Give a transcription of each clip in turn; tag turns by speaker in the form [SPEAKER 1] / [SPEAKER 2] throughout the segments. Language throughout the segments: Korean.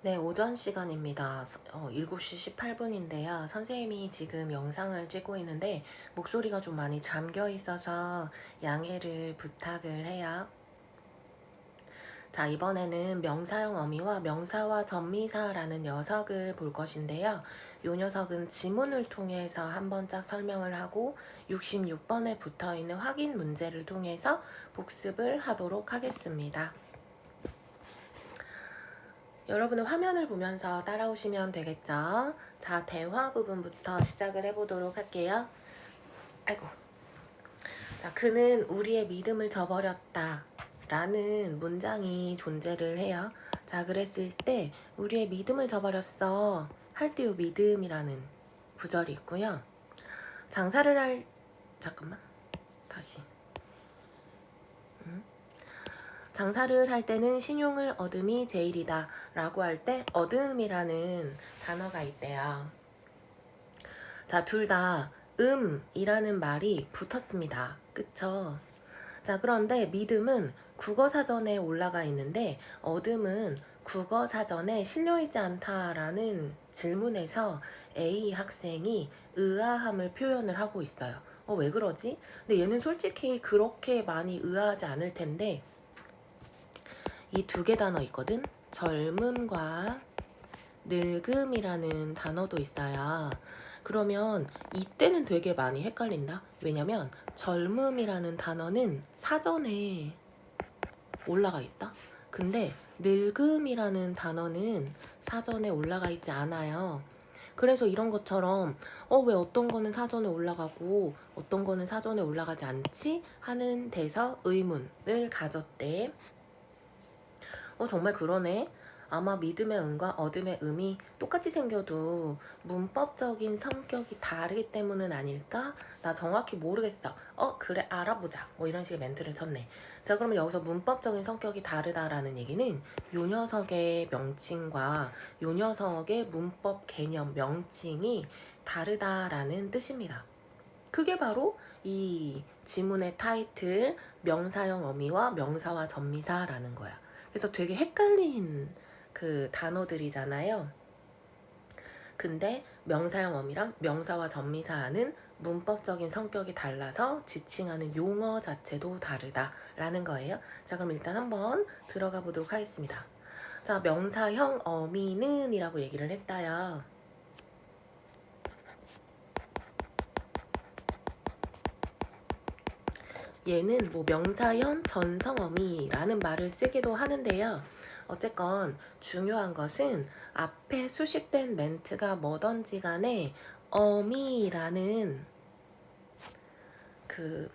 [SPEAKER 1] 네, 오전 시간입니다. 7시 18분인데요. 선생님이 지금 영상을 찍고 있는데 목소리가 좀 많이 잠겨 있어서 양해를 부탁을 해요. 자, 이번에는 명사형 어미와 명사와 전미사라는 녀석을 볼 것인데요. 이 녀석은 지문을 통해서 한 번짝 설명을 하고 66번에 붙어 있는 확인 문제를 통해서 복습을 하도록 하겠습니다. 여러분은 화면을 보면서 따라오시면 되겠죠? 자, 대화 부분부터 시작을 해보도록 할게요. 아이고. 자, 그는 우리의 믿음을 저버렸다 라는 문장이 존재를 해요. 자, 그랬을 때 우리의 믿음을 저버렸어 할 때 요 믿음이라는 구절이 있고요. 장사를 할 잠깐만 다시 장사를 할 때는 신용을 얻음이 제일이다 라고 할 때 얻음이라는 단어가 있대요. 자, 둘 다 이라는 말이 붙었습니다. 그쵸? 자, 그런데 믿음은 국어사전에 올라가 있는데 얻음은 국어사전에 실려있지 않다라는 질문에서 A 학생이 의아함을 표현을 하고 있어요. 왜 그러지? 근데 얘는 솔직히 그렇게 많이 의아하지 않을 텐데 이 두 개 단어 있거든? 젊음과 늙음이라는 단어도 있어요. 그러면 이때는 되게 많이 헷갈린다. 왜냐면 젊음이라는 단어는 사전에 올라가 있다. 근데 늙음이라는 단어는 사전에 올라가 있지 않아요. 그래서 이런 것처럼 왜 어떤 거는 사전에 올라가고 어떤 거는 사전에 올라가지 않지? 하는 데서 의문을 가졌대. 정말 그러네. 아마 믿음의 음과 얻음의 음이 똑같이 생겨도 문법적인 성격이 다르기 때문은 아닐까? 나 정확히 모르겠어. 그래, 알아보자. 뭐 이런 식의 멘트를 쳤네. 자, 그러면 여기서 문법적인 성격이 다르다라는 얘기는 요 녀석의 명칭과 요 녀석의 문법 개념 명칭이 다르다라는 뜻입니다. 그게 바로 이 지문의 타이틀 명사형 어미와 명사와 전미사라는 거야. 그래서 되게 헷갈린 그 단어들이잖아요. 근데 명사형 어미랑 명사와 전미사는 문법적인 성격이 달라서 지칭하는 용어 자체도 다르다라는 거예요. 자, 그럼 일단 한번 들어가 보도록 하겠습니다. 자, 명사형 어미는 이라고 얘기를 했어요. 얘는 뭐 명사형 전성어미라는 말을 쓰기도 하는데요. 어쨌건 중요한 것은 앞에 수식된 멘트가 뭐던지 간에 어미라는 그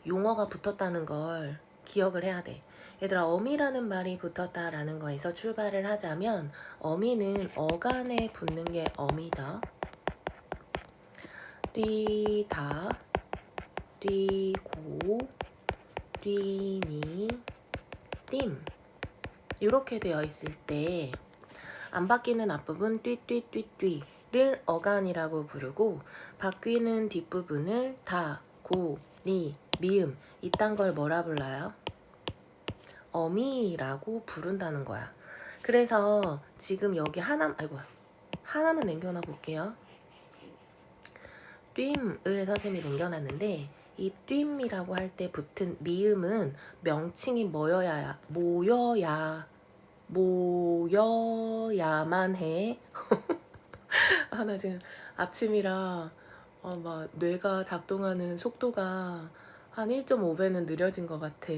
[SPEAKER 1] 용어가 붙었다는 걸 기억을 해야 돼. 얘들아, 어미라는 말이 붙었다라는 거에서 출발을 하자면 어미는 어간에 붙는 게 어미죠. 뛰다, 뛰고, 뛰니, 띵 이렇게 되어 있을 때 안 바뀌는 앞부분 띠띠띠띠를 어간이라고 부르고 바뀌는 뒷부분을 다, 고, 니, 미음 이딴 걸 뭐라 불러요? 어미라고 부른다는 거야. 그래서 지금 여기 하나만 남겨놔 볼게요. 뜀을 선생님이 남겨놨는데 이 뜀이라고 할 때 붙은 미음은 명칭이 모여야만 해. 나 지금 아침이라 막 뇌가 작동하는 속도가 한 1.5배는 느려진 것 같아.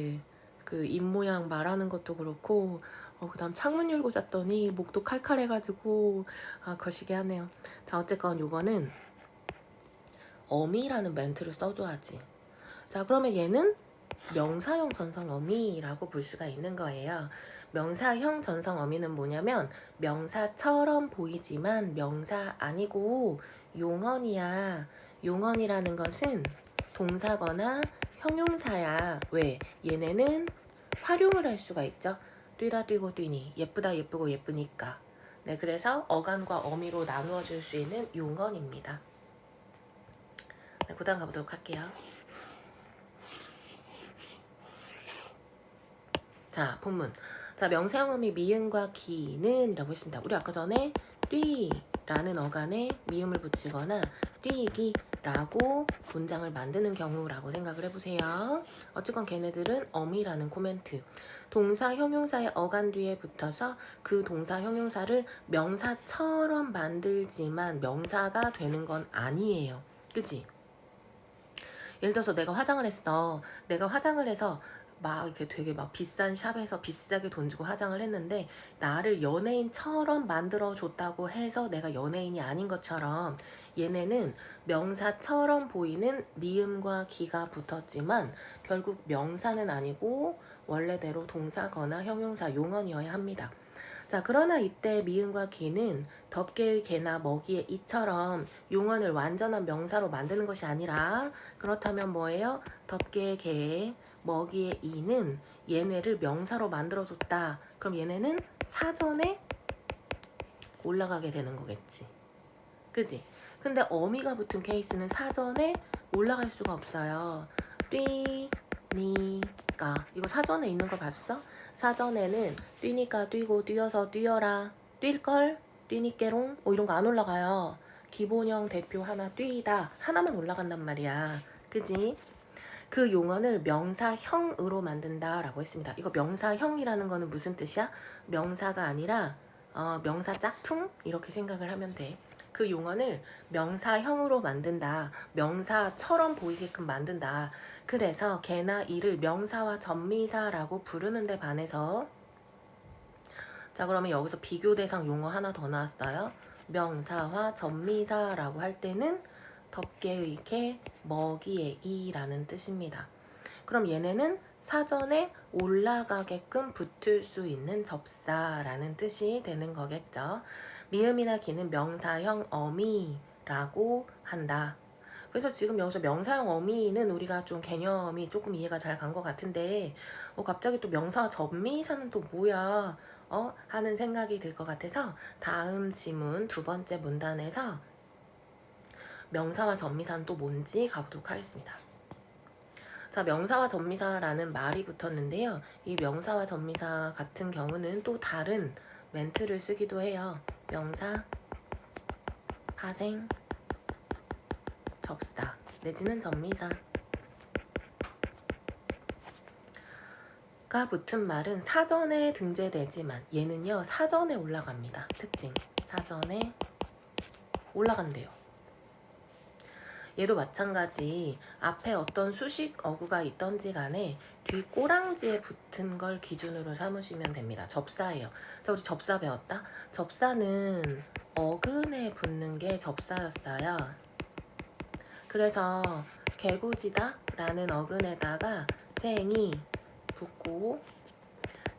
[SPEAKER 1] 그 입모양 말하는 것도 그렇고 그 다음 창문 열고 잤더니 목도 칼칼해가지고 거시기 하네요. 자, 어쨌건 요거는 어미라는 멘트를 써줘야지. 자, 그러면 얘는 명사형 전성 어미라고 볼 수가 있는 거예요. 명사형 전성 어미는 뭐냐면 명사처럼 보이지만 명사 아니고 용언이야. 용언이라는 것은 동사거나 형용사야. 왜? 얘네는 활용을 할 수가 있죠. 뛰다 뛰고 뛰니 예쁘다 예쁘고 예쁘니까. 네, 그래서 어간과 어미로 나누어 줄 수 있는 용언입니다. 네, 그 다음 가보도록 할게요. 자, 본문. 자, 명사형음이 미음과 기는 이라고 했습니다. 우리 아까 전에 뛰라는 어간에 미음을 붙이거나 뛰기라고 문장을 만드는 경우라고 생각을 해보세요. 어쨌건 걔네들은 어미라는 코멘트. 동사, 형용사의 어간 뒤에 붙어서 그 동사, 형용사를 명사처럼 만들지만 명사가 되는 건 아니에요. 그치? 예를 들어서 내가 화장을 했어. 내가 화장을 해서 막 이렇게 되게 막 비싼 샵에서 비싸게 돈 주고 화장을 했는데 나를 연예인처럼 만들어 줬다고 해서 내가 연예인이 아닌 것처럼 얘네는 명사처럼 보이는 미음과 기가 붙었지만 결국 명사는 아니고 원래대로 동사거나 형용사 용언이어야 합니다. 자, 그러나 이때 미음과 기는 덮개의 개나 먹이의 이처럼 용언을 완전한 명사로 만드는 것이 아니라 그렇다면 뭐예요? 덮개의 개, 먹이의 이는 얘네를 명사로 만들어줬다. 그럼 얘네는 사전에 올라가게 되는 거겠지. 그지? 근데 어미가 붙은 케이스는 사전에 올라갈 수가 없어요. 뛰니까 이거 사전에 있는 거 봤어? 사전에는 뛰니까 뛰고 뛰어서 뛰어라 뛸걸 뛰니께롱 이런 거 안 올라가요. 기본형 대표 하나 뛰다 하나만 올라간단 말이야. 그지? 그 용언을 명사형으로 만든다 라고 했습니다. 이거 명사형이라는 거는 무슨 뜻이야? 명사가 아니라 명사 짝퉁? 이렇게 생각을 하면 돼. 그 용언을 명사형으로 만든다. 명사처럼 보이게끔 만든다. 그래서 개나 이를 명사와 전미사라고 부르는 데 반해서 자, 그러면 여기서 비교 대상 용어 하나 더 나왔어요. 명사와 전미사라고 할 때는 덮개의 개, 먹이의 이라는 뜻입니다. 그럼 얘네는 사전에 올라가게끔 붙을 수 있는 접사라는 뜻이 되는 거겠죠. 미음이나 기는 명사형 어미라고 한다. 그래서 지금 여기서 명사형 어미는 우리가 좀 개념이 조금 이해가 잘 간 것 같은데 갑자기 또 명사와 전미사는 또 뭐야 하는 생각이 들 것 같아서 다음 지문 두 번째 문단에서 명사와 전미사는 또 뭔지 가보도록 하겠습니다. 자, 명사와 전미사라는 말이 붙었는데요. 이 명사와 전미사 같은 경우는 또 다른 멘트를 쓰기도 해요. 명사, 파생, 접사 내지는 전미사 가 붙은 말은 사전에 등재되지만 얘는요 사전에 올라갑니다. 특징 사전에 올라간대요. 얘도 마찬가지 앞에 어떤 수식 어구가 있던지 간에 뒤 꼬랑지에 붙은 걸 기준으로 삼으시면 됩니다. 접사예요. 자, 우리 접사 배웠다. 접사는 어근에 붙는 게 접사였어요. 그래서 개구지다 라는 어근에다가 쟁이 붙고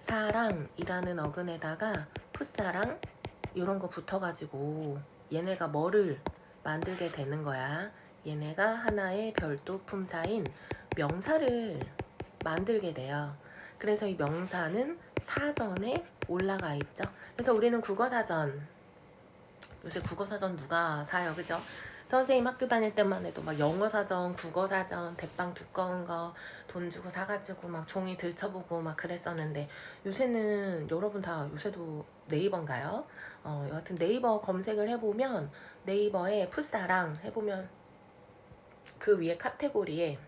[SPEAKER 1] 사랑이라는 어근에다가 풋사랑 이런 거 붙어가지고 얘네가 뭐를 만들게 되는 거야. 얘네가 하나의 별도 품사인 명사를 만들게 돼요. 그래서 이 명사는 사전에 올라가 있죠. 그래서 우리는 국어사전 요새 국어사전 누가 사요, 그죠? 선생님 학교 다닐 때만 해도 막 영어사전, 국어사전, 대빵 두꺼운 거 돈 주고 사가지고 막 종이 들춰보고 막 그랬었는데 요새는 여러분 다 요새도 네이버인가요? 여하튼 네이버 검색을 해보면 네이버에 풋사랑 해보면 그 위에 카테고리에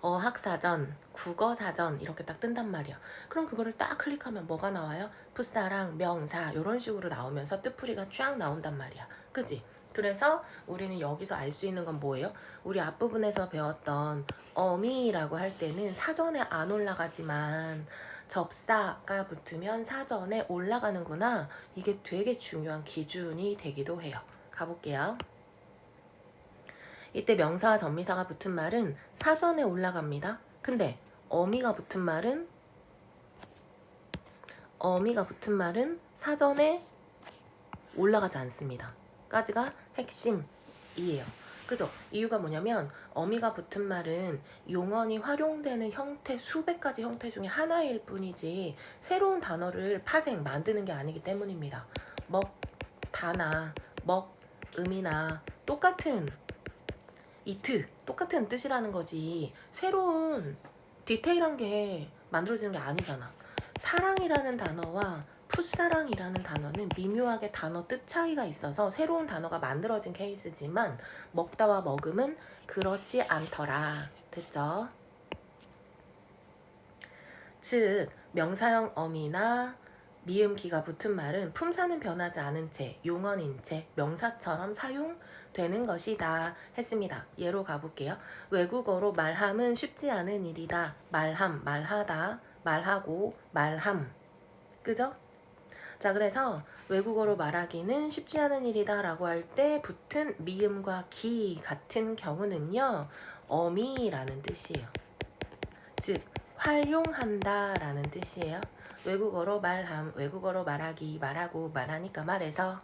[SPEAKER 1] 어학사전, 국어사전 이렇게 딱 뜬단 말이야. 그럼 그거를 딱 클릭하면 뭐가 나와요? 풋사랑, 명사 이런 식으로 나오면서 뜻풀이가 쫙 나온단 말이야. 그지? 그래서 우리는 여기서 알 수 있는 건 뭐예요? 우리 앞부분에서 배웠던 어미라고 할 때는 사전에 안 올라가지만 접사가 붙으면 사전에 올라가는구나. 이게 되게 중요한 기준이 되기도 해요. 가볼게요. 이때 명사와 전미사가 붙은 말은 사전에 올라갑니다. 근데 어미가 붙은 말은 사전에 올라가지 않습니다. 까지가 핵심이에요. 그죠? 이유가 뭐냐면 어미가 붙은 말은 용언이 활용되는 형태 수백 가지 형태 중에 하나일 뿐이지 새로운 단어를 파생 만드는 게 아니기 때문입니다. 먹, 다나, 먹, 음이나 똑같은 이트 똑같은 뜻이라는 거지 새로운 디테일한 게 만들어지는 게 아니잖아. 사랑이라는 단어와 풋사랑이라는 단어는 미묘하게 단어 뜻 차이가 있어서 새로운 단어가 만들어진 케이스지만 먹다와 먹음은 그렇지 않더라. 됐죠? 즉 명사형 어미나 미음기가 붙은 말은 품사는 변하지 않은 채 용언인 채 명사처럼 사용되는 것이다 했습니다. 예로 가볼게요. 외국어로 말함은 쉽지 않은 일이다. 말함, 말하다, 말하고, 말함. 그죠? 자, 그래서 외국어로 말하기는 쉽지 않은 일이다 라고 할 때 붙은 미음과 기 같은 경우는요, 어미라는 뜻이에요. 즉, 활용한다 라는 뜻이에요. 외국어로 말함, 외국어로 말하기, 말하고, 말하니까 말해서.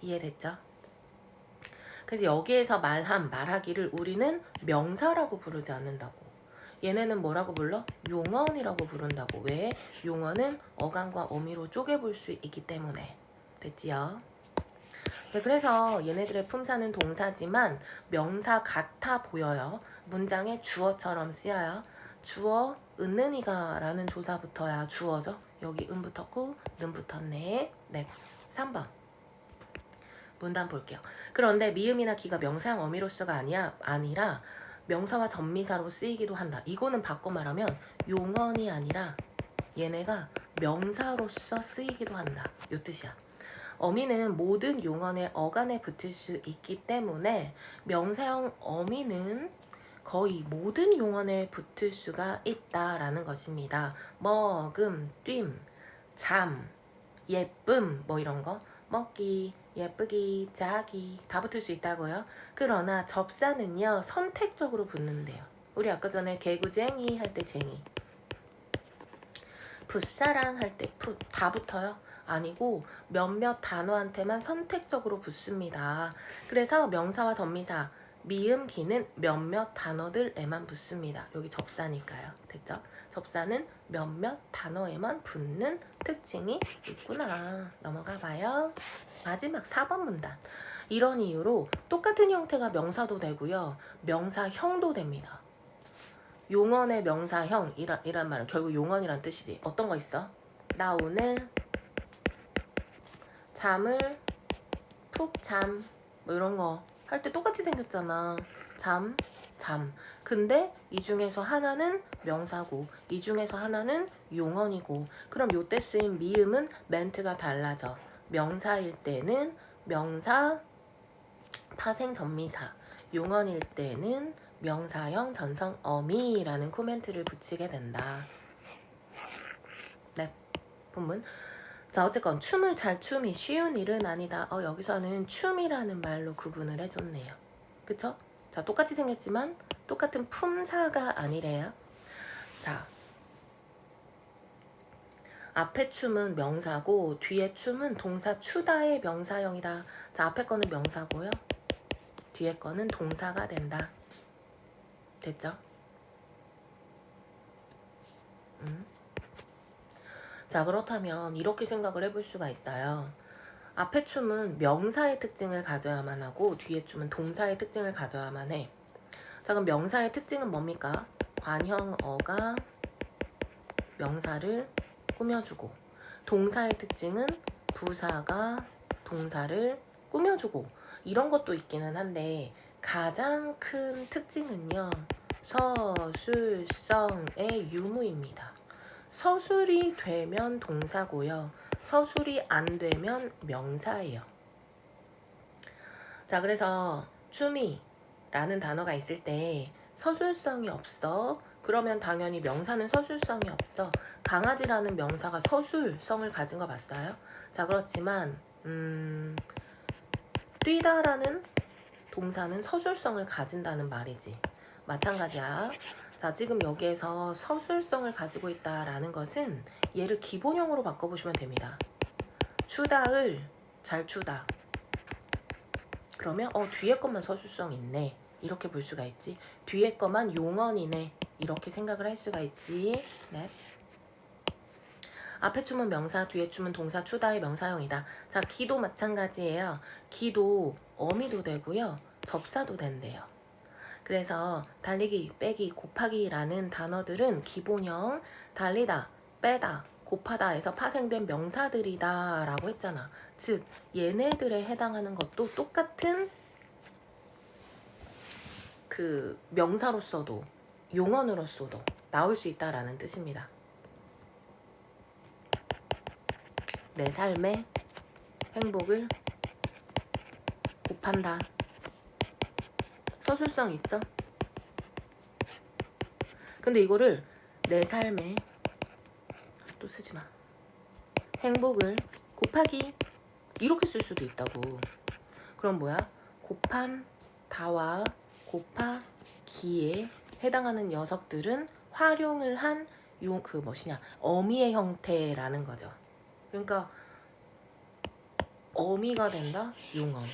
[SPEAKER 1] 이해됐죠? 그래서 여기에서 말함, 말하기를 우리는 명사라고 부르지 않는다고. 얘네는 뭐라고 불러? 용언이라고 부른다고. 왜? 용언은 어간과 어미로 쪼개볼 수 있기 때문에. 됐지요? 네, 그래서 얘네들의 품사는 동사지만 명사 같아 보여요. 문장에 주어처럼 쓰여요. 주어, 은는이가 라는 조사 붙어야 주어죠. 여기 은 붙었고 는 붙었네. 네, 3번. 문단 볼게요. 그런데 미음이나 기가 명사형 어미로서가 아니라 명사와 전미사로 쓰이기도 한다. 이거는 바꿔 말하면 용언이 아니라 얘네가 명사로서 쓰이기도 한다. 요 뜻이야. 어미는 모든 용언의 어간에 붙을 수 있기 때문에 명사형 어미는 거의 모든 용언에 붙을 수가 있다라는 것입니다. 먹음, 뜀, 잠, 예쁨 뭐 이런 거 먹기, 예쁘기, 자기 다 붙을 수 있다고요. 그러나 접사는요 선택적으로 붙는데요. 우리 아까 전에 개구쟁이 할 때 쟁이, 풋사랑 할 때 풋 다 붙어요. 아니고 몇몇 단어한테만 선택적으로 붙습니다. 그래서 명사와 전미사 미음 기는 몇몇 단어들에만 붙습니다. 여기 접사니까요. 됐죠? 접사는 몇몇 단어에만 붙는 특징이 있구나. 넘어가 봐요. 마지막 4번 문단. 이런 이유로 똑같은 형태가 명사도 되고요. 명사형도 됩니다. 용언의 명사형 이란 말은 결국 용언이란 뜻이지. 어떤 거 있어? 나 오늘 잠을 푹 잠 뭐 이런 거 할 때 똑같이 생겼잖아. 잠. 근데 이 중에서 하나는 명사고 이 중에서 하나는 용언이고 그럼 요때 쓰인 미음은 멘트가 달라져. 명사일 때는 명사 파생 전미사, 용언일 때는 명사형 전성 어미라는 코멘트를 붙이게 된다. 네, 본문. 자, 어쨌건 춤을 잘 춤이 쉬운 일은 아니다. 여기서는 춤이라는 말로 구분을 해줬네요. 그쵸? 자, 똑같이 생겼지만 똑같은 품사가 아니래요. 자, 앞에 춤은 명사고 뒤에 춤은 동사 추다의 명사형이다. 자, 앞에 거는 명사고요. 뒤에 거는 동사가 된다. 됐죠? 자, 그렇다면 이렇게 생각을 해볼 수가 있어요. 앞에 춤은 명사의 특징을 가져야만 하고 뒤에 춤은 동사의 특징을 가져야만 해. 자, 그럼 명사의 특징은 뭡니까? 관형어가 명사를 꾸며주고 동사의 특징은 부사가 동사를 꾸며주고 이런 것도 있기는 한데 가장 큰 특징은요. 서술성의 유무입니다. 서술이 되면 동사고요. 서술이 안 되면 명사예요. 자, 그래서 춤이라는 단어가 있을 때 서술성이 없어. 그러면 당연히 명사는 서술성이 없죠. 강아지라는 명사가 서술성을 가진 거 봤어요? 자, 그렇지만 뛰다라는 동사는 서술성을 가진다는 말이지. 마찬가지야. 자, 지금 여기에서 서술성을 가지고 있다라는 것은 얘를 기본형으로 바꿔보시면 됩니다. 추다을 잘 추다. 그러면 뒤에 것만 서술성 있네. 이렇게 볼 수가 있지. 뒤에 것만 용언이네. 이렇게 생각을 할 수가 있지. 네. 앞에 춤은 명사, 뒤에 춤은 동사, 추다의 명사형이다. 자, 기도 마찬가지예요. 기도 어미도 되고요. 접사도 된대요. 그래서 달리기, 빼기, 곱하기라는 단어들은 기본형, 달리다, 빼다, 곱하다 해서 파생된 명사들이다 라고 했잖아. 즉 얘네들에 해당하는 것도 똑같은 그 명사로서도 용언으로서도 나올 수 있다라는 뜻입니다. 내 삶의 행복을 곱한다. 서술성 있죠? 근데 이거를 내 삶의 또 쓰지마 행복을 곱하기 이렇게 쓸 수도 있다고. 그럼 뭐야? 곱한 다와 곱하기에 해당하는 녀석들은 활용을 한 어미의 형태라는 거죠. 그러니까 어미가 된다? 용언.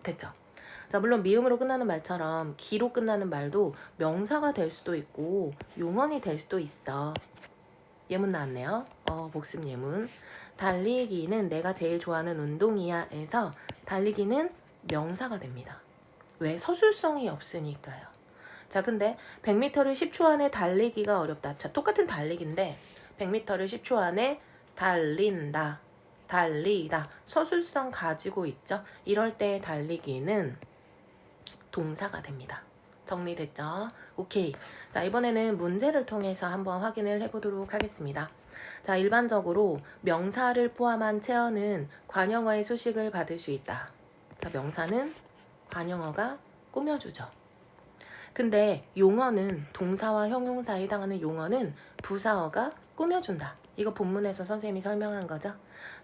[SPEAKER 1] 됐죠? 자, 물론 미음으로 끝나는 말처럼 기로 끝나는 말도 명사가 될 수도 있고 용언이 될 수도 있어. 예문 나왔네요. 복습 예문. 달리기는 내가 제일 좋아하는 운동이야 에서 달리기는 명사가 됩니다. 왜? 서술성이 없으니까요. 자, 근데 100m를 10초 안에 달리기가 어렵다. 자, 똑같은 달리기인데 100m를 10초 안에 달린다, 달리다 서술성 가지고 있죠. 이럴 때 달리기는 동사가 됩니다. 정리됐죠? 오케이. 자, 이번에는 문제를 통해서 한번 확인을 해보도록 하겠습니다. 자, 일반적으로 명사를 포함한 체어는 관형어의 수식을 받을 수 있다. 자, 명사는 관형어가 꾸며주죠. 근데 용어는 동사와 형용사에 해당하는 용어는 부사어가 꾸며준다. 이거 본문에서 선생님이 설명한 거죠.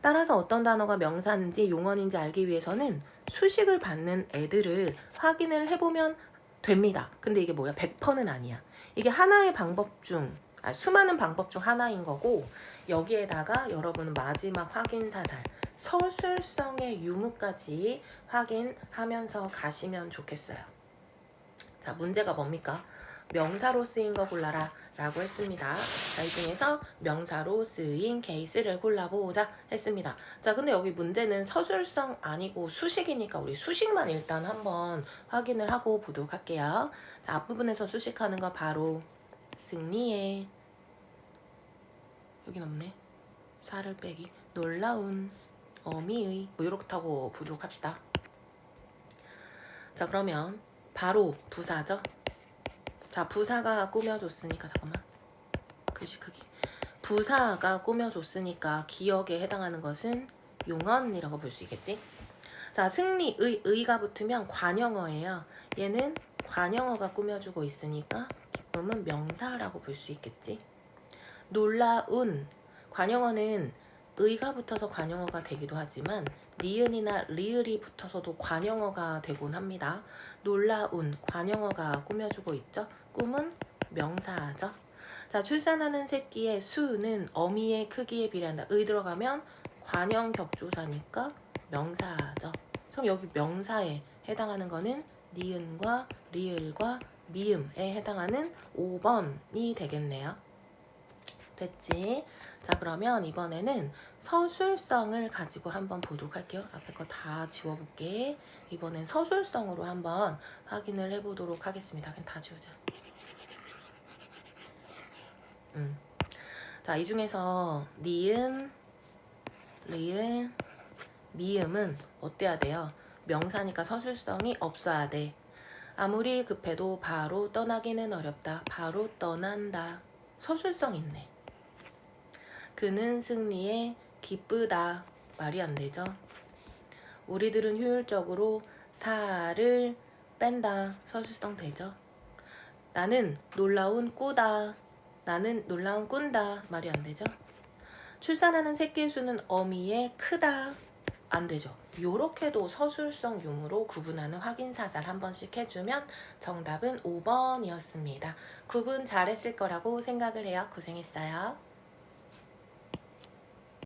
[SPEAKER 1] 따라서 어떤 단어가 명사인지 용언인지 알기 위해서는 수식을 받는 애들을 확인을 해보면 됩니다. 근데 이게 뭐야? 100%는 아니야. 이게 하나의 방법 중 수많은 방법 중 하나인 거고, 여기에다가 여러분은 마지막 확인 사살 서술성의 유무까지 확인하면서 가시면 좋겠어요. 자, 문제가 뭡니까? 명사로 쓰인 거 골라라 라고 했습니다. 자, 이 중에서 명사로 쓰인 케이스를 골라보자 했습니다. 자, 근데 여기 문제는 서술성 아니고 수식이니까 우리 수식만 일단 한번 확인을 하고 보도록 할게요. 자, 앞부분에서 수식하는 거 바로 승리의, 여긴 없네, 살을 빼기, 놀라운, 어미의, 뭐 이렇게 하고 보도록 합시다. 자, 그러면 바로 부사죠. 자, 부사가 꾸며줬으니까, 잠깐만, 글씨 크기, 부사가 꾸며줬으니까 기억에 해당하는 것은 용언이라고 볼 수 있겠지. 자, 승리의, 의가 붙으면 관형어예요. 얘는 관형어가 꾸며주고 있으니까 기쁨은 명사라고 볼 수 있겠지. 놀라운, 관형어는 의가 붙어서 관형어가 되기도 하지만 니은이나 리을이 붙어서도 관형어가 되곤 합니다. 놀라운, 관형어가 꾸며주고 있죠. 꿈은 명사죠. 자, 출산하는 새끼의 수는 어미의 크기에 비례한다. 의 들어가면 관형 격조사니까 명사죠. 그럼 여기 명사에 해당하는 거는 니은과 리을과 미음에 해당하는 5번이 되겠네요. 됐지? 자, 그러면 이번에는 서술성을 가지고 한번 보도록 할게요. 앞에 거 다 지워볼게. 이번엔 서술성으로 한번 확인을 해보도록 하겠습니다. 그냥 다 지우자. 자, 이 중에서 니은, 리을, 미음은 어때야 돼요? 명사니까 서술성이 없어야 돼. 아무리 급해도 바로 떠나기는 어렵다. 바로 떠난다. 서술성 있네. 그는 승리에 기쁘다. 말이 안 되죠. 우리들은 효율적으로 살을 뺀다. 서술성 되죠. 나는 놀라운 꾸다. 나는 놀라운 꾼다. 말이 안 되죠. 출산하는 새끼 수는 어미의 크다. 안 되죠. 요렇게도 서술성 유무로 구분하는 확인 사살 한 번씩 해주면 정답은 5번이었습니다. 구분 잘했을 거라고 생각을 해요. 고생했어요.